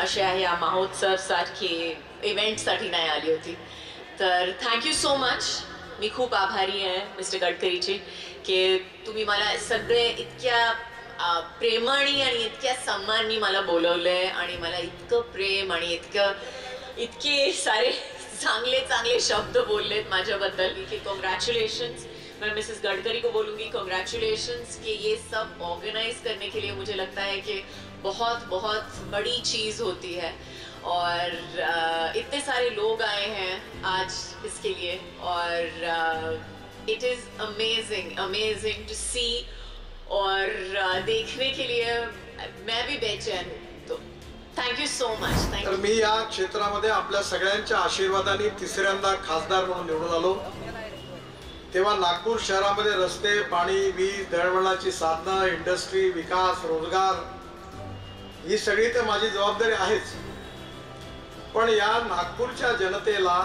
अशा या महोत्सव सारखे इव्हेंटसाठी नाही आली होती. तर थँक्यू सो मच. मी खूप आभारी आहे मिस्टर गडकरीची की तुम्ही मला सगळे इतक्या प्रेमाने आणि इतक्या सन्मानाने मला बोलवलंय आणि मला इतकं प्रेम आणि इतके सारे चांगले चांगले शब्द बोललेत माझ्याबद्दल की कॉन्ग्रेचुलेशंस. मैं मिसेस गडकरी को बोलूँगी कॉन्ग्रेचुलेशंस कि ये सब ऑर्गेनाइज करने के लिए मुझे लगता है कि बहुत बहुत बड़ी चीज़ होती है और इतने सारे लोग आए हैं आज इसके लिए और it is amazing to see और देखने के लिए मैं भी बेचैन हूँ. तो थँक्यू सो मच. तर मी या क्षेत्रामध्ये आपल्या सगळ्यांच्या आशीर्वादाने तिसऱ्यांदा खासदार म्हणून निवडून आलो. तेव्हा नागपूर शहरामध्ये रस्ते, पाणी, वीज, दळणवळणाची साधनं, इंडस्ट्री, विकास, रोजगार ही सगळी तर माझी जबाबदारी आहेच. पण या नागपूरच्या जनतेला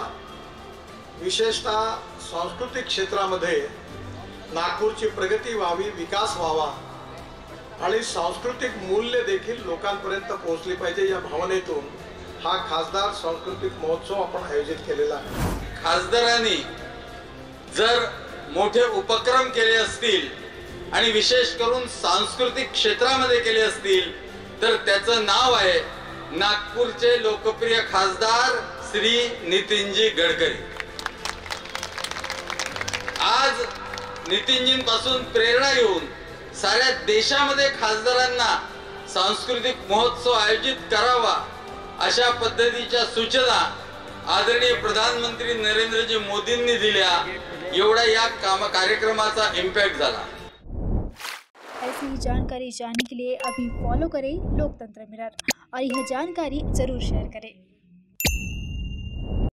विशेषतः सांस्कृतिक क्षेत्रामध्ये नागपूरची प्रगती व्हावी, विकास व्हावा आणि सांस्कृतिक मूल्य देखील लोकांपर्यंत पोहोचली पाहिजे या भावनेतून हा खासदार सांस्कृतिक महोत्सव आपण आयोजित केलेला आहे. खासदारांनी जर मोठे उपक्रम केले असतील आणि विशेष करून सांस्कृतिक क्षेत्रामध्ये केले असतील तर त्याचं नाव आहे नागपूरचे लोकप्रिय खासदार श्री नितीनजी गडकरी. आज नितीनजींपासून प्रेरणा घेऊन साऱ्या देशामध्ये खासदारांना सांस्कृतिक महोत्सव आयोजित करावा अशा पद्धतीच्या सूचना आदरणीय प्रधानमंत्री नरेंद्रजी मोदींनी दिल्या. एवढा या कार्यक्रमाचा इम्पैक्ट झाला. ऐसी ही जानकारी जानने के लिए अभी फॉलो करें लोकतंत्र मिरर और यह जानकारी जरूर शेयर करें.